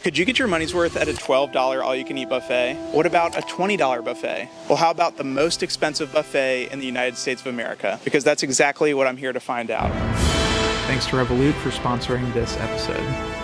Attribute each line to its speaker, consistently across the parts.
Speaker 1: Could you get your money's worth at a $12 all-you-can-eat buffet? What about a $20 buffet? Well, how about the most expensive buffet in the United States of America? Because that's exactly what I'm here to find out. Thanks to Revolut for sponsoring this episode.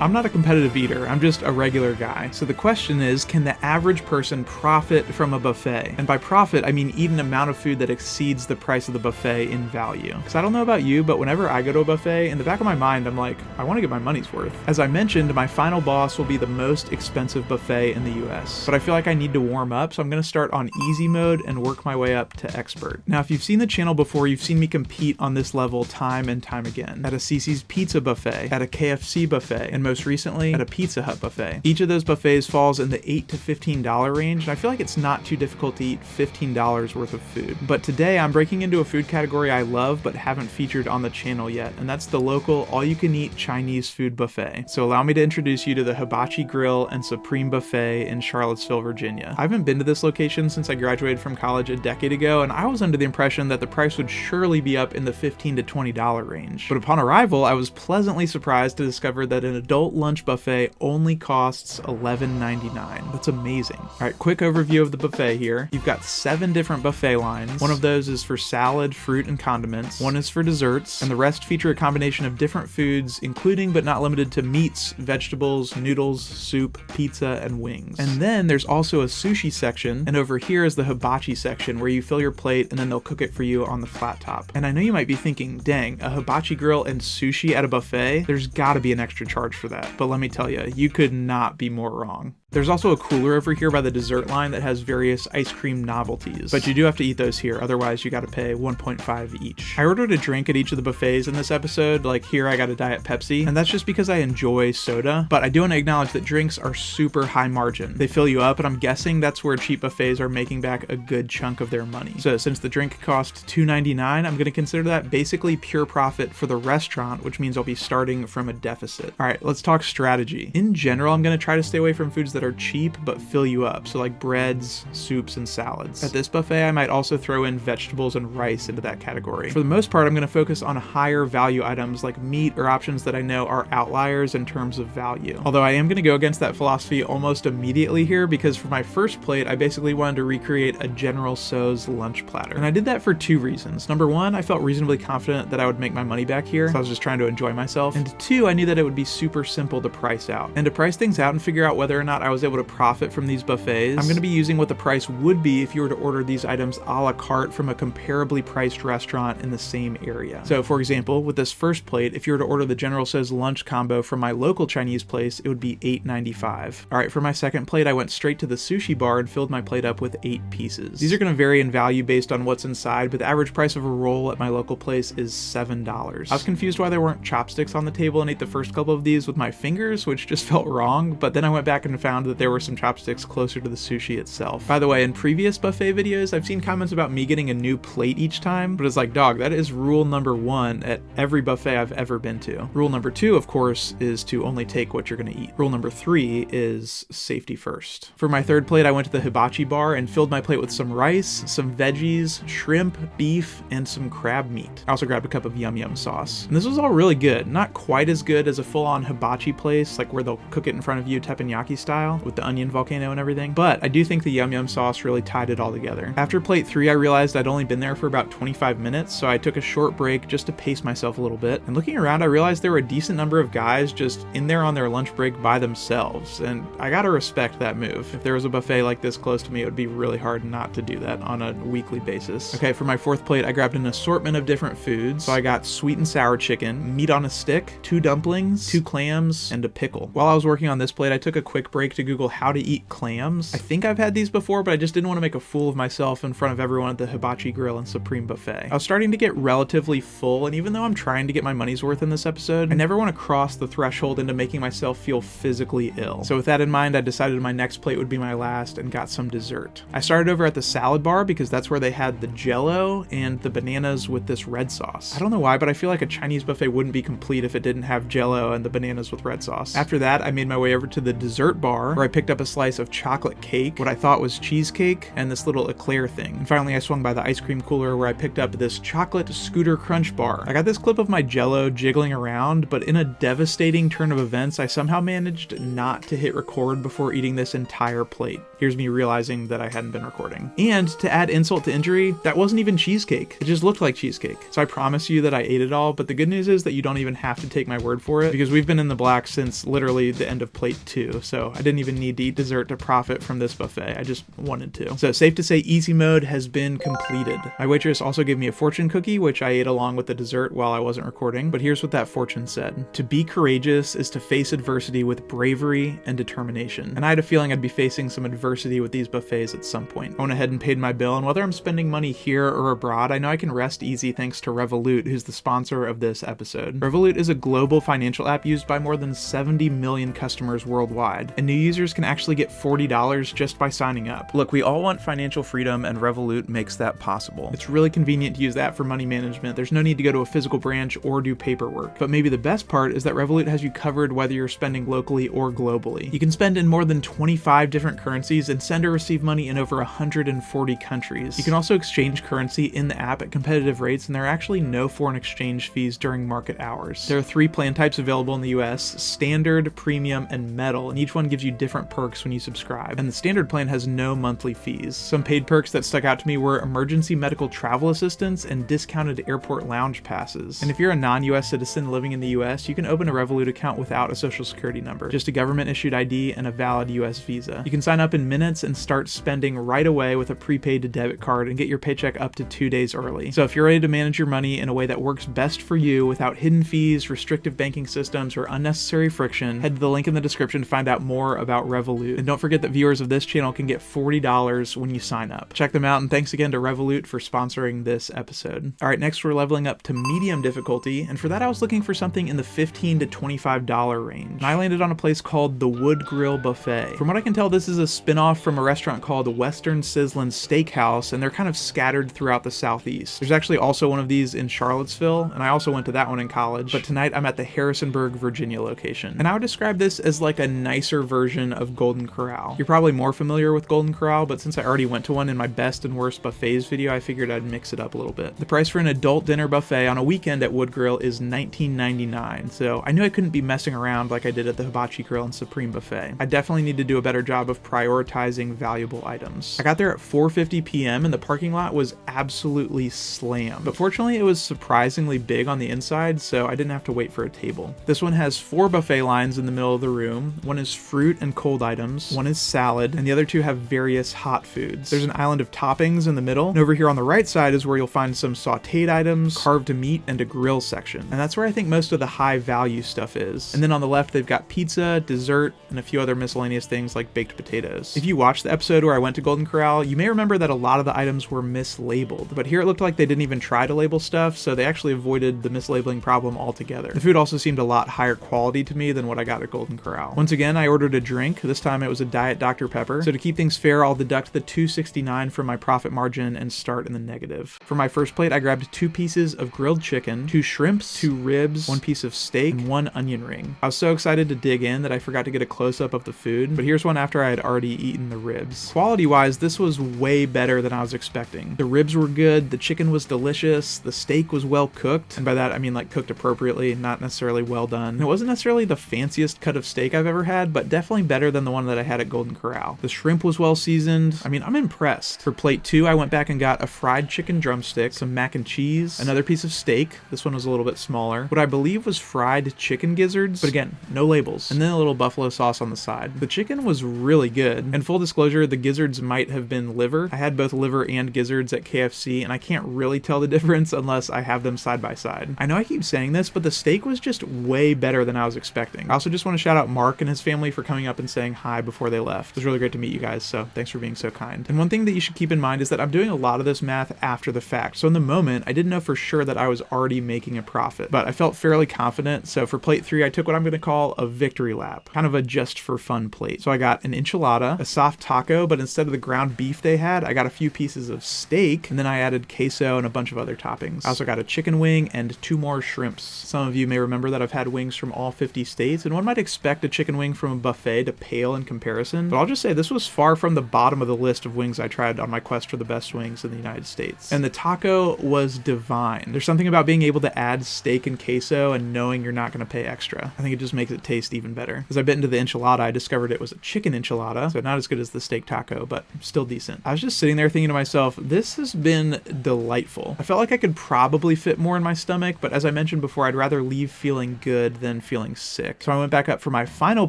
Speaker 1: I'm not a competitive eater, I'm just a regular guy. So the question is, can the average person profit from a buffet? And by profit, I mean eat an amount of food that exceeds the price of the buffet in value. Because I don't know about you, but whenever I go to a buffet, in the back of my mind, I'm like, I want to get my money's worth. As I mentioned, my final boss will be the most expensive buffet in the US. But I feel like I need to warm up, so I'm going to start on easy mode and work my way up to expert. Now, if you've seen the channel before, you've seen me compete on this level time and time again. At a CC's Pizza buffet, at a KFC buffet, and most recently at a Pizza Hut buffet. Each of those buffets falls in the $8 to $15 range, and I feel like it's not too difficult to eat $15 worth of food. But today I'm breaking into a food category I love but haven't featured on the channel yet, and that's the local all-you-can-eat Chinese food buffet. So allow me to introduce you to the Hibachi Grill and Supreme Buffet in Charlottesville, Virginia. I haven't been to this location since I graduated from college a decade ago, and I was under the impression that the price would surely be up in the $15 to $20 range. But upon arrival, I was pleasantly surprised to discover that an adult lunch buffet only costs $11.99. That's amazing. All right, quick overview of the buffet here. You've got 7 different buffet lines. One of those is for salad, fruit, and condiments. One is for desserts, and the rest feature a combination of different foods, including but not limited to meats, vegetables, noodles, soup, pizza, and wings. And then there's also a sushi section, and over here is the hibachi section where you fill your plate and then they'll cook it for you on the flat top. And I know you might be thinking, dang, a hibachi grill and sushi at a buffet? There's gotta be an extra charge for that. But let me tell you, you could not be more wrong. There's also a cooler over here by the dessert line that has various ice cream novelties, but you do have to eat those here, otherwise you gotta pay $1.5 each. I ordered a drink at each of the buffets in this episode, like here I got a Diet Pepsi, and that's just because I enjoy soda, but I do want to acknowledge that drinks are super high margin. They fill you up, and I'm guessing that's where cheap buffets are making back a good chunk of their money. So since the drink cost $2.99, I'm gonna consider that basically pure profit for the restaurant, which means I'll be starting from a deficit. All right, let's talk strategy. In general, I'm gonna try to stay away from foods that are cheap but fill you up, so like breads, soups, and salads. At this buffet, I might also throw in vegetables and rice into that category. For the most part, I'm going to focus on higher value items like meat or options that I know are outliers in terms of value. Although I am going to go against that philosophy almost immediately here, because for my first plate, I basically wanted to recreate a General Tso's lunch platter. And I did that for 2 reasons. Number 1, I felt reasonably confident that I would make my money back here, so I was just trying to enjoy myself. And 2, I knew that it would be super simple to price out. And to price things out and figure out whether or not I was able to profit from these buffets, I'm going to be using what the price would be if you were to order these items a la carte from a comparably priced restaurant in the same area. So for example, with this first plate, if you were to order the General Tso's lunch combo from my local Chinese place, it would be $8.95. All right, for my second plate, I went straight to the sushi bar and filled my plate up with 8 pieces. These are going to vary in value based on what's inside, but the average price of a roll at my local place is $7. I was confused why there weren't chopsticks on the table and ate the first couple of these with my fingers, which just felt wrong, but then I went back and found that there were some chopsticks closer to the sushi itself. By the way, in previous buffet videos, I've seen comments about me getting a new plate each time, but it's like, dog, that is rule number 1 at every buffet I've ever been to. Rule number 2, of course, is to only take what you're gonna eat. Rule number 3 is safety first. For my third plate, I went to the hibachi bar and filled my plate with some rice, some veggies, shrimp, beef, and some crab meat. I also grabbed a cup of yum yum sauce. And this was all really good. Not quite as good as a full-on hibachi place, like where they'll cook it in front of you teppanyaki style, with the onion volcano and everything, but I do think the yum yum sauce really tied it all together. After plate 3, I realized I'd only been there for about 25 minutes, so I took a short break just to pace myself a little bit. And looking around, I realized there were a decent number of guys just in there on their lunch break by themselves, and I gotta respect that move. If there was a buffet like this close to me, it would be really hard not to do that on a weekly basis. Okay, for my fourth plate, I grabbed an assortment of different foods. So I got sweet and sour chicken, meat on a stick, 2 dumplings, 2 clams, and a pickle. While I was working on this plate, I took a quick break to Google how to eat clams. I think I've had these before, but I just didn't want to make a fool of myself in front of everyone at the Hibachi Grill and Supreme Buffet. I was starting to get relatively full, and even though I'm trying to get my money's worth in this episode, I never want to cross the threshold into making myself feel physically ill. So with that in mind, I decided my next plate would be my last and got some dessert. I started over at the salad bar because that's where they had the Jell-O and the bananas with this red sauce. I don't know why, but I feel like a Chinese buffet wouldn't be complete if it didn't have Jell-O and the bananas with red sauce. After that, I made my way over to the dessert bar bar, where I picked up a slice of chocolate cake, what I thought was cheesecake, and this little eclair thing. And finally, I swung by the ice cream cooler where I picked up this chocolate scooter crunch bar. I got this clip of my Jell-O jiggling around, but in a devastating turn of events, I somehow managed not to hit record before eating this entire plate. Here's me realizing that I hadn't been recording. And to add insult to injury, that wasn't even cheesecake. It just looked like cheesecake. So I promise you that I ate it all, but the good news is that you don't even have to take my word for it, because we've been in the black since literally the end of plate 2, so I didn't even need to eat dessert to profit from this buffet. I just wanted to. So safe to say easy mode has been completed. My waitress also gave me a fortune cookie, which I ate along with the dessert while I wasn't recording, but here's what that fortune said. To be courageous is to face adversity with bravery and determination. And I had a feeling I'd be facing some adversity with these buffets at some point. I went ahead and paid my bill, and whether I'm spending money here or abroad, I know I can rest easy thanks to Revolut, who's the sponsor of this episode. Revolut is a global financial app used by more than 70 million customers worldwide, and new users can actually get $40 just by signing up. Look, we all want financial freedom, and Revolut makes that possible. It's really convenient to use that for money management. There's no need to go to a physical branch or do paperwork. But maybe the best part is that Revolut has you covered whether you're spending locally or globally. You can spend in more than 25 different currencies and send or receive money in over 140 countries. You can also exchange currency in the app at competitive rates, and there are actually no foreign exchange fees during market hours. There are 3 plan types available in the US: Standard, Premium, and Metal, and each one gives you different perks when you subscribe. And the Standard plan has no monthly fees. Some paid perks that stuck out to me were emergency medical travel assistance and discounted airport lounge passes. And if you're a non-US citizen living in the US, you can open a Revolut account without a social security number, just a government-issued ID and a valid US visa. You can sign up in minutes and start spending right away with a prepaid debit card and get your paycheck up to 2 days early. So if you're ready to manage your money in a way that works best for you without hidden fees, restrictive banking systems, or unnecessary friction, head to the link in the description to find out more about Revolut. And don't forget that viewers of this channel can get $40 when you sign up. Check them out, and thanks again to Revolut for sponsoring this episode. All right, next we're leveling up to medium difficulty, and for that I was looking for something in the $15 to $25 range. And I landed on a place called the Wood Grill Buffet. From what I can tell, this is a spin-off from a restaurant called Western Sizzlin' Steakhouse, and they're kind of scattered throughout the southeast. There's actually also one of these in Charlottesville, and I also went to that one in college, but tonight I'm at the Harrisonburg, Virginia location. And I would describe this as like a nicer version of Golden Corral. You're probably more familiar with Golden Corral, but since I already went to one in my best and worst buffets video, I figured I'd mix it up a little bit. The price for an adult dinner buffet on a weekend at Wood Grill is $19.99, so I knew I couldn't be messing around like I did at the Hibachi Grill and Supreme Buffet. I definitely need to do a better job of prioritizing valuable items. I got there at 4:50 p.m. and the parking lot was absolutely slammed, but fortunately it was surprisingly big on the inside, so I didn't have to wait for a table. This one has 4 buffet lines in the middle of the room. One is fruit and cold items, one is salad, and the other 2 have various hot foods. There's an island of toppings in the middle, and over here on the right side is where you'll find some sauteed items, carved meat, and a grill section. And that's where I think most of the high value stuff is. And then on the left they've got pizza, dessert, and a few other miscellaneous things like baked potatoes. If you watched the episode where I went to Golden Corral, you may remember that a lot of the items were mislabeled, but here it looked like they didn't even try to label stuff, so they actually avoided the mislabeling problem altogether. The food also seemed a lot higher quality to me than what I got at Golden Corral. Once again, I ordered a drink. This time it was a Diet Dr. Pepper. So to keep things fair, I'll deduct the $2.69 from my profit margin and start in the negative. For my first plate, I grabbed 2 pieces of grilled chicken, 2 shrimps, 2 ribs, 1 piece of steak, and 1 onion ring. I was so excited to dig in that I forgot to get a close-up of the food, but here's one after I had already eaten the ribs. Quality-wise, this was way better than I was expecting. The ribs were good, the chicken was delicious, the steak was well cooked, and by that I mean like cooked appropriately, not necessarily well done. And it wasn't necessarily the fanciest cut of steak I've ever had, but definitely better than the one that I had at Golden Corral. The shrimp was well seasoned. I mean, I'm impressed. For plate 2, I went back and got a fried chicken drumstick, some mac and cheese, another piece of steak. This one was a little bit smaller. What I believe was fried chicken gizzards, but again, no labels. And then a little buffalo sauce on the side. The chicken was really good. And full disclosure, the gizzards might have been liver. I had both liver and gizzards at KFC, and I can't really tell the difference unless I have them side by side. I know I keep saying this, but the steak was just way better than I was expecting. I also just want to shout out Mark and his family for coming up and saying hi before they left. It was really great to meet you guys, so thanks for being so kind. And one thing that you should keep in mind is that I'm doing a lot of this math after the fact. So in the moment, I didn't know for sure that I was already making a profit, but I felt fairly confident. So for plate 3, I took what I'm going to call a victory lap, kind of a just for fun plate. So I got an enchilada, a soft taco, but instead of the ground beef they had, I got a few pieces of steak, and then I added queso and a bunch of other toppings. I also got a chicken wing and 2 more shrimps. Some of you may remember that I've had wings from all 50 states, and one might expect a chicken wing from a buffet buffet to pale in comparison, but I'll just say this was far from the bottom of the list of wings I tried on my quest for the best wings in the United States. And the taco was divine. There's something about being able to add steak and queso and knowing you're not going to pay extra. I think it just makes it taste even better. As I bit into the enchilada, I discovered it was a chicken enchilada, so not as good as the steak taco, but still decent. I was just sitting there thinking to myself, this has been delightful. I felt like I could probably fit more in my stomach, but as I mentioned before, I'd rather leave feeling good than feeling sick. So I went back up for my final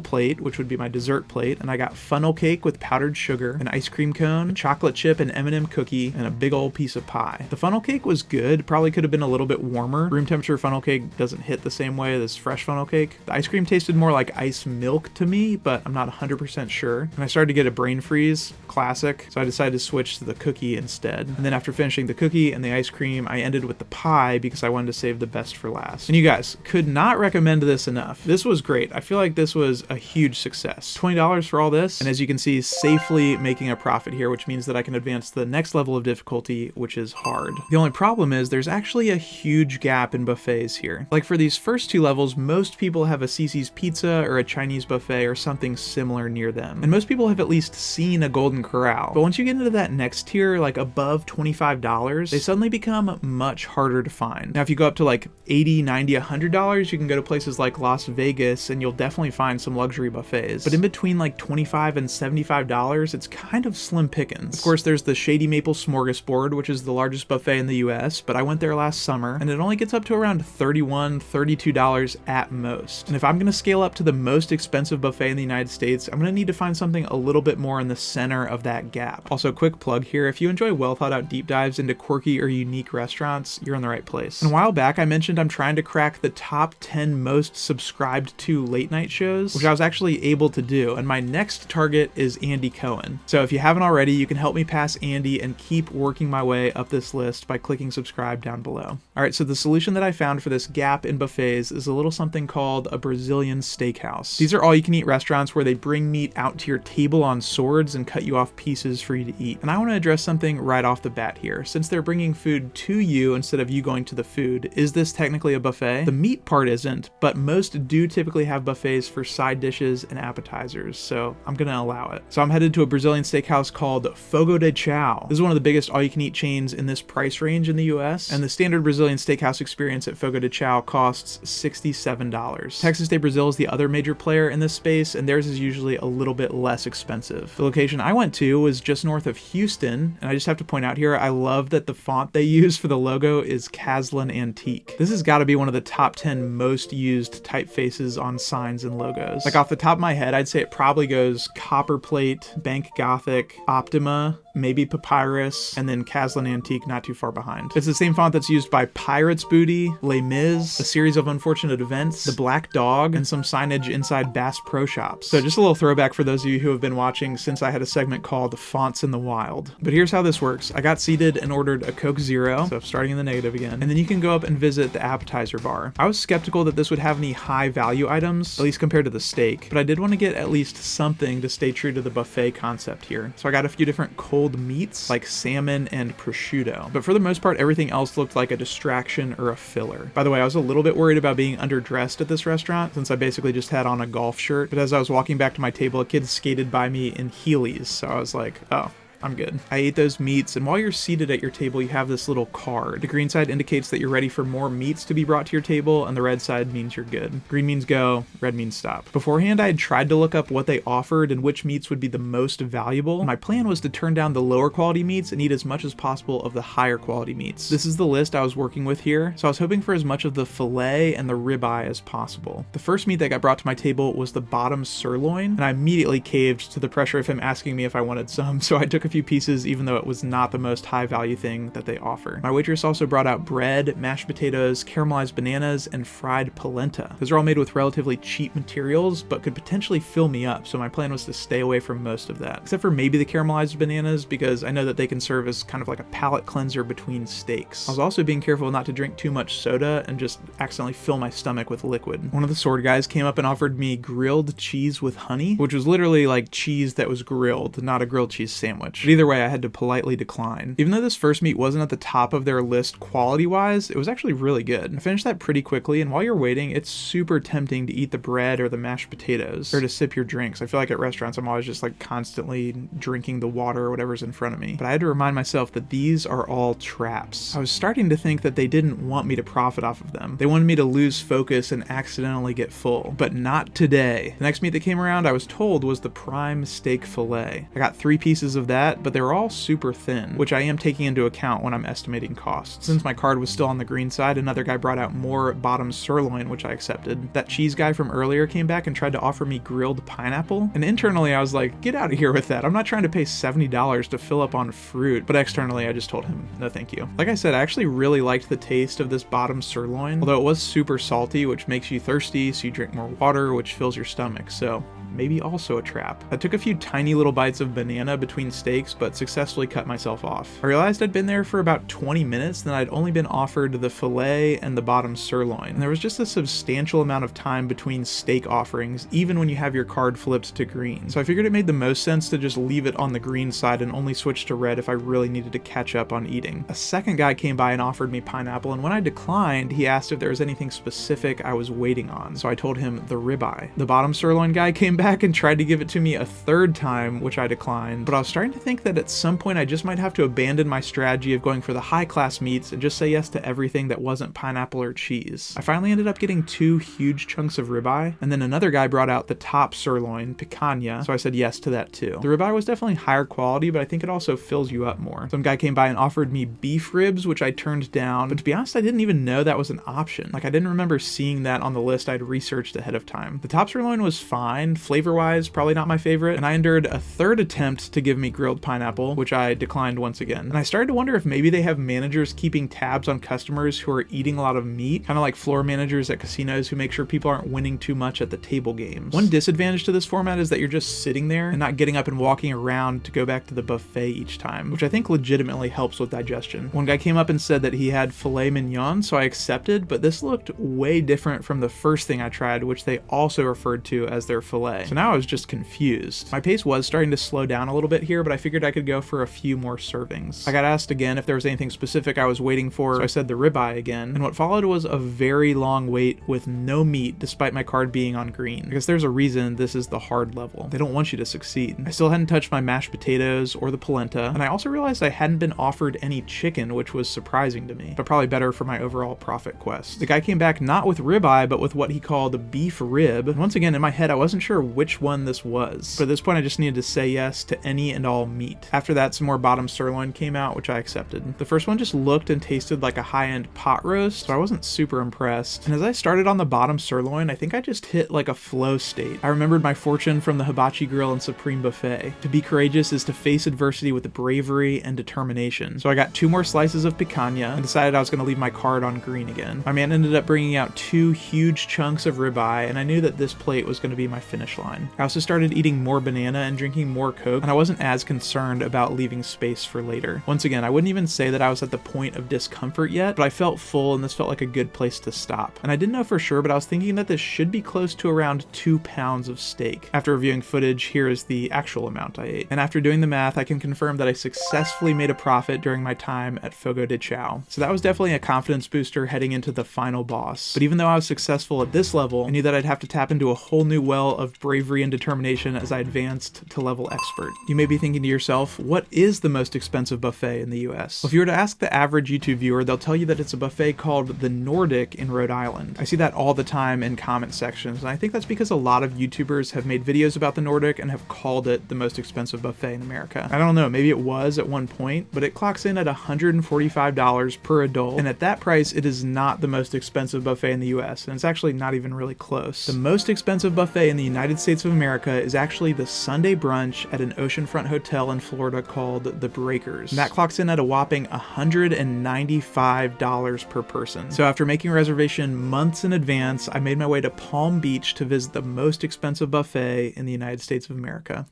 Speaker 1: plate, which would be my dessert plate, and I got funnel cake with powdered sugar, an ice cream cone, a chocolate chip and M&M cookie, and a big old piece of pie. The funnel cake was good, probably could have been a little bit warmer. Room temperature funnel cake doesn't hit the same way as fresh funnel cake. The ice cream tasted more like ice milk to me, but I'm not 100% sure. And I started to get a brain freeze, classic, so I decided to switch to the cookie instead. And then after finishing the cookie and the ice cream, I ended with the pie because I wanted to save the best for last. And you guys, could not recommend this enough. This was great. I feel like this was a huge success. $20 for all this, and as you can see, safely making a profit here, which means that I can advance to the next level of difficulty, which is hard. The only problem is there's actually a huge gap in buffets here. Like for these first two levels, most people have a Cici's Pizza or a Chinese buffet or something similar near them. And most people have at least seen a Golden Corral. But once you get into that next tier, like above $25, they suddenly become much harder to find. Now, if you go up to like $80, $90, $100, you can go to places like Las Vegas and you'll definitely find some luxury buffets. But in between like $25 and $75, it's kind of slim pickings. Of course, there's the Shady Maple Smorgasbord, which is the largest buffet in the US, but I went there last summer and it only gets up to around $31, $32 at most. And if I'm gonna scale up to the most expensive buffet in the United States, I'm gonna need to find something a little bit more in the center of that gap. Also, quick plug here, if you enjoy well thought out deep dives into quirky or unique restaurants, you're in the right place. And a while back, I mentioned I'm trying to crack the top 10 most subscribed to late night shows, which I was actually able to do. And my next target is Andy Cohen. So if you haven't already, you can help me pass Andy and keep working my way up this list by clicking subscribe down below. All right, so the solution that I found for this gap in buffets is a little something called a Brazilian steakhouse. These are all you can eat restaurants where they bring meat out to your table on swords and cut you off pieces for you to eat. And I want to address something right off the bat here. Since they're bringing food to you instead of you going to the food, is this technically a buffet? The meat part isn't, but most do typically have buffets for side dishes and appetizers, so I'm gonna allow it. So I'm headed to a Brazilian steakhouse called Fogo de Chao. This is one of the biggest all-you-can-eat chains in this price range in the US, and the standard Brazilian steakhouse experience at Fogo de Chao costs $67. Texas de Brazil is the other major player in this space, and theirs is usually a little bit less expensive. The location I went to was just north of Houston, and I just have to point out here, I love that the font they use for the logo is Caslin Antique. This has got to be one of the top 10 most used typefaces on signs and logos. Like off the top of my head, I'd say it probably goes Copperplate, Bank Gothic, Optima, maybe Papyrus, and then Caslin Antique not too far behind. It's the same font that's used by Pirates Booty, Les Mis, A Series of Unfortunate Events, The Black Dog, and some signage inside Bass Pro Shops. So just a little throwback for those of you who have been watching since I had a segment called Fonts in the Wild. But here's how this works. I got seated and ordered a Coke Zero, so starting in the negative again, and then you can go up and visit the appetizer bar. I was skeptical that this would have any high value items, at least compared to the steak, but I did want to get at least something to stay true to the buffet concept here. So I got a few different cold meats like salmon and prosciutto, but for the most part everything else looked like a distraction or a filler. By the way, I was a little bit worried about being underdressed at this restaurant since I basically just had on a golf shirt, but as I was walking back to my table, a kid skated by me in Heelys, so I was like, oh, I'm good. I ate those meats, and while you're seated at your table, you have this little card. The green side indicates that you're ready for more meats to be brought to your table, and the red side means you're good. Green means go, red means stop. Beforehand, I had tried to look up what they offered and which meats would be the most valuable. My plan was to turn down the lower quality meats and eat as much as possible of the higher quality meats. This is the list I was working with here, so I was hoping for as much of the filet and the ribeye as possible. The first meat that got brought to my table was the bottom sirloin, and I immediately caved to the pressure of him asking me if I wanted some, so I took a few pieces even though it was not the most high value thing that they offer. My waitress also brought out bread, mashed potatoes, caramelized bananas, and fried polenta. Those are all made with relatively cheap materials, but could potentially fill me up, so my plan was to stay away from most of that. Except for maybe the caramelized bananas, because I know that they can serve as kind of like a palate cleanser between steaks. I was also being careful not to drink too much soda and just accidentally fill my stomach with liquid. One of the sword guys came up and offered me grilled cheese with honey, which was literally like cheese that was grilled, not a grilled cheese sandwich. much. But either way, I had to politely decline. Even though this first meat wasn't at the top of their list quality-wise, it was actually really good. I finished that pretty quickly, and while you're waiting, it's super tempting to eat the bread or the mashed potatoes, or to sip your drinks. I feel like at restaurants, I'm always just like constantly drinking the water or whatever's in front of me. But I had to remind myself that these are all traps. I was starting to think that they didn't want me to profit off of them. They wanted me to lose focus and accidentally get full. But not today. The next meat that came around, I was told, was the prime steak fillet. I got 3 pieces of that, but they were all super thin, which I am taking into account when I'm estimating costs. Since my card was still on the green side, another guy brought out more bottom sirloin, which I accepted. That cheese guy from earlier came back and tried to offer me grilled pineapple, and internally I was like, get out of here with that. I'm not trying to pay $70 to fill up on fruit, but externally I just told him, no thank you. Like I said, I actually really liked the taste of this bottom sirloin, although it was super salty, which makes you thirsty, so you drink more water, which fills your stomach, so maybe also a trap. I took a few tiny little bites of banana between steaks, but successfully cut myself off. I realized I'd been there for about 20 minutes, and I'd only been offered the fillet and the bottom sirloin. And there was just a substantial amount of time between steak offerings, even when you have your card flipped to green. So I figured it made the most sense to just leave it on the green side and only switch to red if I really needed to catch up on eating. A second guy came by and offered me pineapple, and when I declined, he asked if there was anything specific I was waiting on. So I told him the ribeye. The bottom sirloin guy came back and tried to give it to me a third time, which I declined, but I was starting to think that at some point I just might have to abandon my strategy of going for the high-class meats and just say yes to everything that wasn't pineapple or cheese. I finally ended up getting 2 huge chunks of ribeye, and then another guy brought out the top sirloin, picanha, so I said yes to that too. The ribeye was definitely higher quality, but I think it also fills you up more. Some guy came by and offered me beef ribs, which I turned down, but to be honest, I didn't even know that was an option. Like, I didn't remember seeing that on the list I'd researched ahead of time. The top sirloin was fine, flavor-wise, probably not my favorite, and I endured a third attempt to give me grilled pineapple, which I declined once again. And I started to wonder if maybe they have managers keeping tabs on customers who are eating a lot of meat, kind of like floor managers at casinos who make sure people aren't winning too much at the table games. One disadvantage to this format is that you're just sitting there and not getting up and walking around to go back to the buffet each time, which I think legitimately helps with digestion. One guy came up and said that he had filet mignon, so I accepted, but this looked way different from the first thing I tried, which they also referred to as their filet. So now I was just confused. My pace was starting to slow down a little bit here, but I figured I could go for a few more servings. I got asked again if there was anything specific I was waiting for, so I said the ribeye again, and what followed was a very long wait with no meat despite my card being on green, because there's a reason this is the hard level. They don't want you to succeed. I still hadn't touched my mashed potatoes or the polenta, and I also realized I hadn't been offered any chicken, which was surprising to me, but probably better for my overall profit quest. The guy came back not with ribeye, but with what he called beef rib, and once again in my head I wasn't sure which one this was, but at this point I just needed to say yes to any and all meat. After that, some more bottom sirloin came out, which I accepted. The first one just looked and tasted like a high-end pot roast, so I wasn't super impressed, and as I started on the bottom sirloin, I think I just hit like a flow state. I remembered my fortune from the hibachi grill and Supreme buffet. To be courageous is to face adversity with bravery and determination. So I got 2 more slices of picanha and decided I was going to leave my card on green again. My man ended up bringing out 2 huge chunks of ribeye, and I knew that this plate was going to be my finish line. I also started eating more banana and drinking more Coke, and I wasn't as concerned about leaving space for later. Once again, I wouldn't even say that I was at the point of discomfort yet, but I felt full and this felt like a good place to stop. And I didn't know for sure, but I was thinking that this should be close to around 2 pounds of steak. After reviewing footage, here is the actual amount I ate. And after doing the math, I can confirm that I successfully made a profit during my time at Fogo de Chao. So that was definitely a confidence booster heading into the final boss. But even though I was successful at this level, I knew that I'd have to tap into a whole new well of bravery and determination as I advanced to level expert. You may be thinking to yourself, what is the most expensive buffet in the US? Well, if you were to ask the average YouTube viewer, they'll tell you that it's a buffet called the Nordic in Rhode Island. I see that all the time in comment sections, and I think that's because a lot of YouTubers have made videos about the Nordic and have called it the most expensive buffet in America. I don't know, maybe it was at one point, but it clocks in at $145 per adult, and at that price, it is not the most expensive buffet in the US, and it's actually not even really close. The most expensive buffet in the United States of America is actually the Sunday brunch at an oceanfront hotel in Florida called The Breakers. And that clocks in at a whopping $195 per person. So after making a reservation months in advance, I made my way to Palm Beach to visit the most expensive buffet in the United States of America.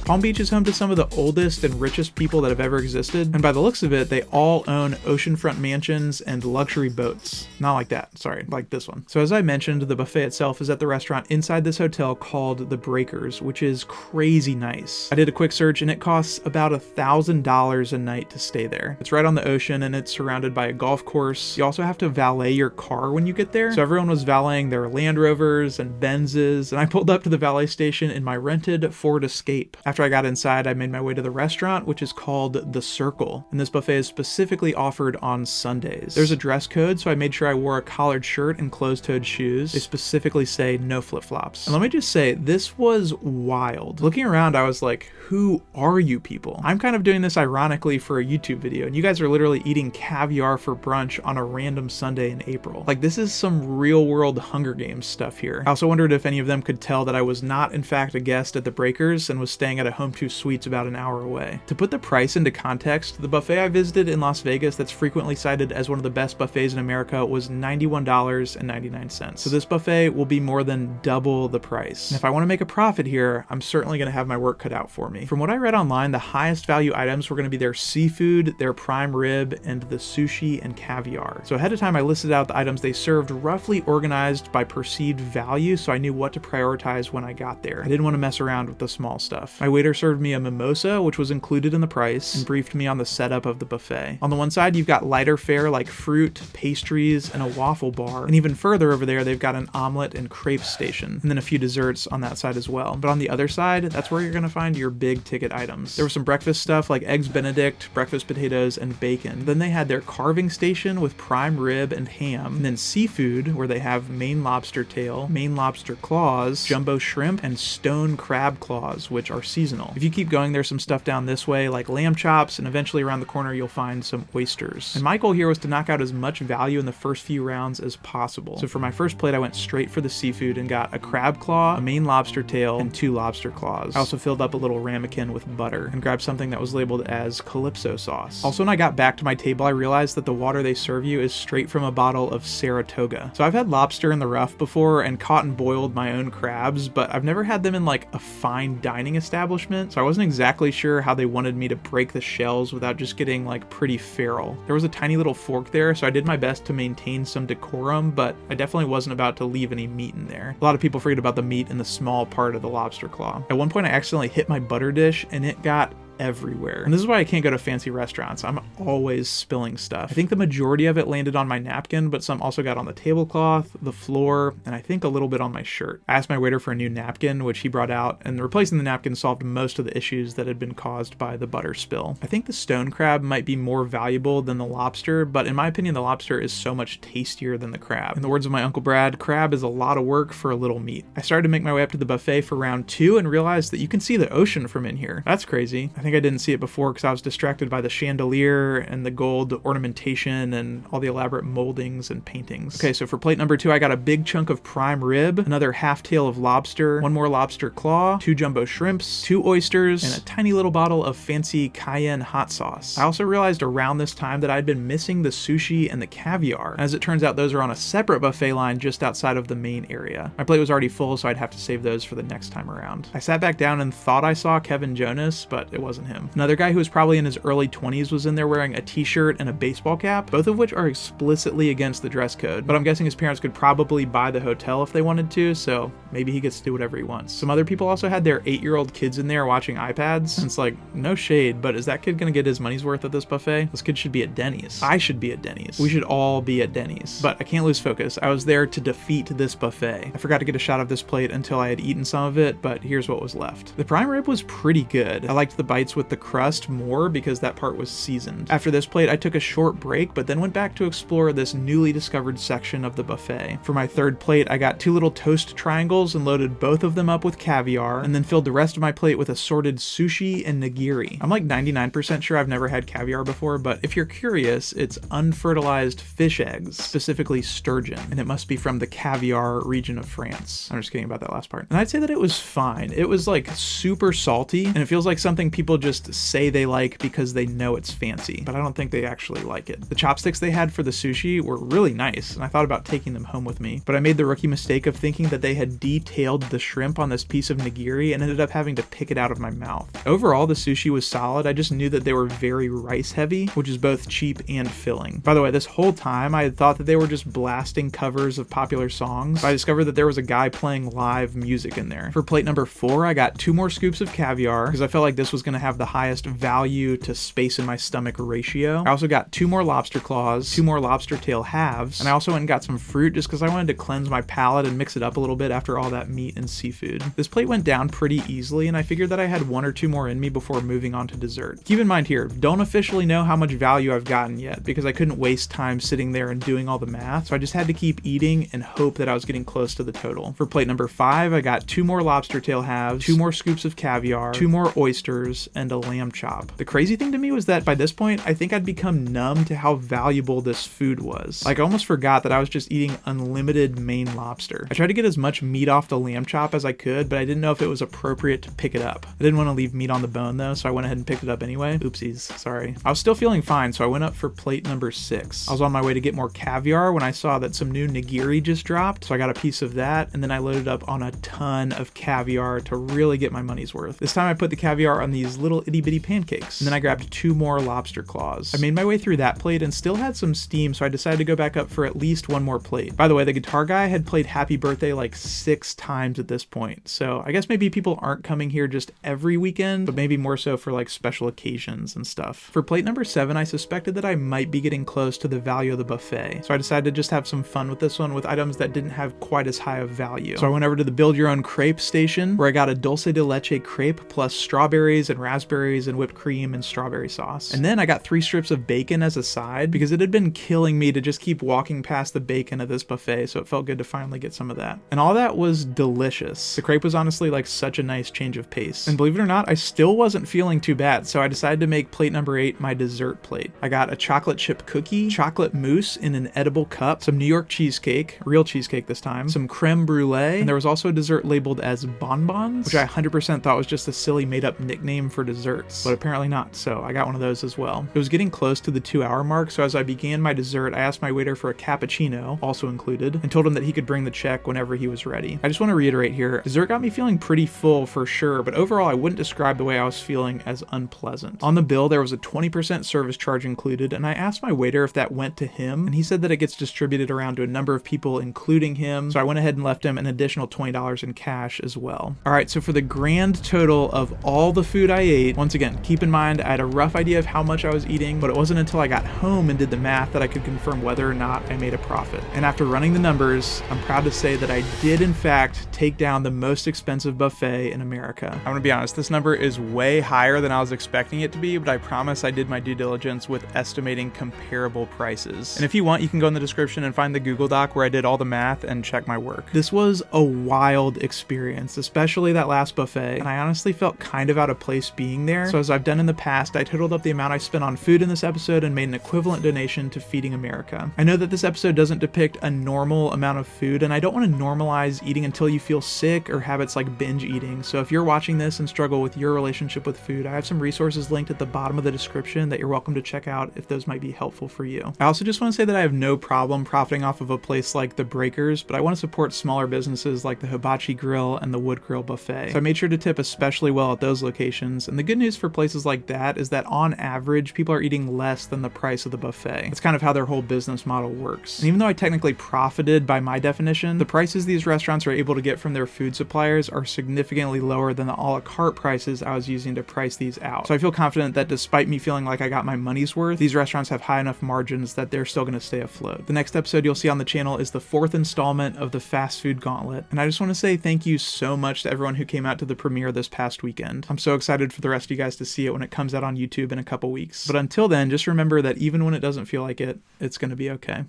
Speaker 1: Palm Beach is home to some of the oldest and richest people that have ever existed, and by the looks of it, they all own oceanfront mansions and luxury boats. Not like that, sorry, like this one. So as I mentioned, the buffet itself is at the restaurant inside this hotel called The Breakers, which is crazy nice. I did a quick search and it costs about $1,000 a night to stay there. It's right on the ocean and it's surrounded by a golf course. You also have to valet your car when you get there. So everyone was valeting their Land Rovers and Benzes, and I pulled up to the valet station in my rented Ford Escape. After I got inside, I made my way to the restaurant, which is called The Circle, and this buffet is specifically offered on Sundays. There's a dress code, so I made sure I wore a collared shirt and closed-toed shoes. They specifically say no flip-flops. And let me just say, this was wild. Looking around, I was like, who are you people? I'm kind of doing this ironically for a YouTube video, and you guys are literally eating caviar for brunch on a random Sunday in April. Like, this is some real-world Hunger Games stuff here. I also wondered if any of them could tell that I was not, in fact, a guest at the Breakers and was staying at a Home 2 Suites about an hour away. To put the price into context, the buffet I visited in Las Vegas that's frequently cited as one of the best buffets in America was $91.99. So this buffet will be more than double the price. And if I want to make a profit here, I'm certainly going to have my work cut out for me. From what I read online, the highest value items were going to be their seafood, their prime rib, and the sushi and caviar. So ahead of time, I listed out the items they served, roughly organized by perceived value, so I knew what to prioritize when I got there. I didn't want to mess around with the small stuff. My waiter served me a mimosa, which was included in the price, and briefed me on the setup of the buffet. On the one side, you've got lighter fare like fruit, pastries, and a waffle bar. And even further over there, they've got an omelet and crepe station, and then a few desserts on that side as well. But on the other side, that's where you're going to find your big ticket items. There was some breakfast stuff like eggs Benedict, breakfast potatoes, and bacon. Then they had their carving station with prime rib and ham, and then seafood, where they have Maine lobster tail, Maine lobster claws, jumbo shrimp, and stone crab claws, which are seasonal. If you keep going, there's some stuff down this way like lamb chops, and eventually around the corner you'll find some oysters. And my goal here was to knock out as much value in the first few rounds as possible. So for my first plate, I went straight for the seafood and got a crab claw, a Maine lobster tail, and 2 lobster claws. I also filled up a little ramekin with butter and grabbed something that was labeled as calypso sauce. Also, when I got back to my table, I realized that the water they serve you is straight from a bottle of Saratoga. So I've had lobster in the rough before and caught and boiled my own crabs, but I've never had them in like a fine dining establishment, so I wasn't exactly sure how they wanted me to break the shells without just getting like pretty feral. There was a tiny little fork there, so I did my best to maintain some decorum, but I definitely wasn't about to leave any meat in there. A lot of people forget about the meat in the small part of the lobster claw. At one point, I accidentally hit my butter dish and it got everywhere. And this is why I can't go to fancy restaurants. I'm always spilling stuff. I think the majority of it landed on my napkin, but some also got on the tablecloth, the floor, and I think a little bit on my shirt. I asked my waiter for a new napkin, which he brought out, and replacing the napkin solved most of the issues that had been caused by the butter spill. I think the stone crab might be more valuable than the lobster, but in my opinion, the lobster is so much tastier than the crab. In the words of my Uncle Brad, crab is a lot of work for a little meat. I started to make my way up to the buffet for round 2 and realized that you can see the ocean from in here. That's crazy. I think I didn't see it before because I was distracted by the chandelier and the gold ornamentation and all the elaborate moldings and paintings. Okay, so for plate number 2, I got a big chunk of prime rib, another half tail of lobster, 1 more lobster claw, 2 jumbo shrimps, 2 oysters, and a tiny little bottle of fancy cayenne hot sauce. I also realized around this time that I'd been missing the sushi and the caviar. As it turns out, those are on a separate buffet line just outside of the main area. My plate was already full, so I'd have to save those for the next time around. I sat back down and thought I saw Kevin Jonas, but it wasn't him. Another guy who was probably in his early 20s was in there wearing a t-shirt and a baseball cap, both of which are explicitly against the dress code, but I'm guessing his parents could probably buy the hotel if they wanted to, so maybe he gets to do whatever he wants. Some other people also had their 8-year-old kids in there watching iPads, and it's like, no shade, but is that kid gonna get his money's worth at this buffet? This kid should be at Denny's. I should be at Denny's. We should all be at Denny's. But I can't lose focus. I was there to defeat this buffet. I forgot to get a shot of this plate until I had eaten some of it, but here's what was left. The prime rib was pretty good. I liked the bites with the crust more because that part was seasoned. After this plate, I took a short break, but then went back to explore this newly discovered section of the buffet. For my third plate, I got 2 little toast triangles and loaded both of them up with caviar, and then filled the rest of my plate with assorted sushi and nigiri. I'm like 99% sure I've never had caviar before, but if you're curious, it's unfertilized fish eggs, specifically sturgeon, and it must be from the caviar region of France. I'm just kidding about that last part. And I'd say that it was fine. It was like super salty, and it feels like something people just say they like because they know it's fancy, but I don't think they actually like it. The chopsticks they had for the sushi were really nice, and I thought about taking them home with me, but I made the rookie mistake of thinking that they had detailed the shrimp on this piece of nigiri and ended up having to pick it out of my mouth. Overall, the sushi was solid. I just knew that they were very rice heavy, which is both cheap and filling. By the way, this whole time I had thought that they were just blasting covers of popular songs, but I discovered that there was a guy playing live music in there. For plate number 4, I got 2 more scoops of caviar because I felt like this was going to have the highest value to space in my stomach ratio. I also got 2 more lobster claws, 2 more lobster tail halves, and I also went and got some fruit just because I wanted to cleanse my palate and mix it up a little bit after all that meat and seafood. This plate went down pretty easily, and I figured that I had 1 or 2 more in me before moving on to dessert. Keep in mind here, don't officially know how much value I've gotten yet because I couldn't waste time sitting there and doing all the math, so I just had to keep eating and hope that I was getting close to the total. For plate number 5, I got 2 more lobster tail halves, 2 more scoops of caviar, 2 more oysters, and a lamb chop. The crazy thing to me was that by this point, I think I'd become numb to how valuable this food was. Like, I almost forgot that I was just eating unlimited Maine lobster. I tried to get as much meat off the lamb chop as I could, but I didn't know if it was appropriate to pick it up. I didn't want to leave meat on the bone though, so I went ahead and picked it up anyway. Oopsies, sorry. I was still feeling fine, so I went up for plate number 6. I was on my way to get more caviar when I saw that some new nigiri just dropped, so I got a piece of that, and then I loaded up on a ton of caviar to really get my money's worth. This time I put the caviar on these little itty bitty pancakes, and then I grabbed 2 more lobster claws. I made my way through that plate and still had some steam, so I decided to go back up for at least 1 more plate. By the way, the guitar guy had played Happy Birthday like 6 times at this point, so I guess maybe people aren't coming here just every weekend, but maybe more so for like special occasions and stuff. For plate number 7, I suspected that I might be getting close to the value of the buffet, so I decided to just have some fun with this one with items that didn't have quite as high of value. So I went over to the build your own crepe station where I got a dulce de leche crepe plus strawberries and raspberries and whipped cream and strawberry sauce. And then I got 3 strips of bacon as a side because it had been killing me to just keep walking past the bacon of this buffet, so it felt good to finally get some of that. And all that was delicious. The crepe was honestly like such a nice change of pace. And believe it or not, I still wasn't feeling too bad, so I decided to make plate number 8 my dessert plate. I got a chocolate chip cookie, chocolate mousse in an edible cup, some New York cheesecake, real cheesecake this time, some creme brulee, and there was also a dessert labeled as bonbons, which I 100% thought was just a silly made-up nickname for desserts, but apparently not, so I got one of those as well. It was getting close to the 2-hour mark, so as I began my dessert, I asked my waiter for a cappuccino, also included, and told him that he could bring the check whenever he was ready. I just want to reiterate here, dessert got me feeling pretty full for sure, but overall I wouldn't describe the way I was feeling as unpleasant. On the bill, there was a 20% service charge included, and I asked my waiter if that went to him, and he said that it gets distributed around to a number of people, including him, so I went ahead and left him an additional $20 in cash as well. Alright, so for the grand total of all the food I ate, once again, keep in mind I had a rough idea of how much I was eating, but it wasn't until I got home and did the math that I could confirm whether or not I made a profit. And after running the numbers, I'm proud to say that I did in fact take down the most expensive buffet in America. I'm gonna be honest, this number is way higher than I was expecting it to be, but I promise I did my due diligence with estimating comparable prices. And if you want, you can go in the description and find the Google Doc where I did all the math and check my work. This was a wild experience, especially that last buffet, and I honestly felt kind of out of place being there. So as I've done in the past, I totaled up the amount I spent on food in this episode and made an equivalent donation to Feeding America. I know that this episode doesn't depict a normal amount of food, and I don't want to normalize eating until you feel sick or habits like binge eating. So if you're watching this and struggle with your relationship with food, I have some resources linked at the bottom of the description that you're welcome to check out if those might be helpful for you. I also just want to say that I have no problem profiting off of a place like the Breakers, but I want to support smaller businesses like the Hibachi Grill and the Wood Grill Buffet. So I made sure to tip especially well at those locations, and the good news for places like that is that on average, people are eating less than the price of the buffet. It's kind of how their whole business model works. And even though I technically profited by my definition, the prices these restaurants are able to get from their food suppliers are significantly lower than the a la carte prices I was using to price these out. So I feel confident that despite me feeling like I got my money's worth, these restaurants have high enough margins that they're still going to stay afloat. The next episode you'll see on the channel is the 4th installment of the Fast Food Gauntlet, and I just want to say thank you so much to everyone who came out to the premiere this past weekend. I'm so excited for the rest of you guys to see it when it comes out on YouTube in a couple weeks. But until then, just remember that even when it doesn't feel like it, it's going to be okay.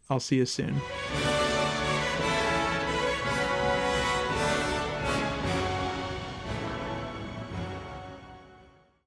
Speaker 1: I'll see you soon.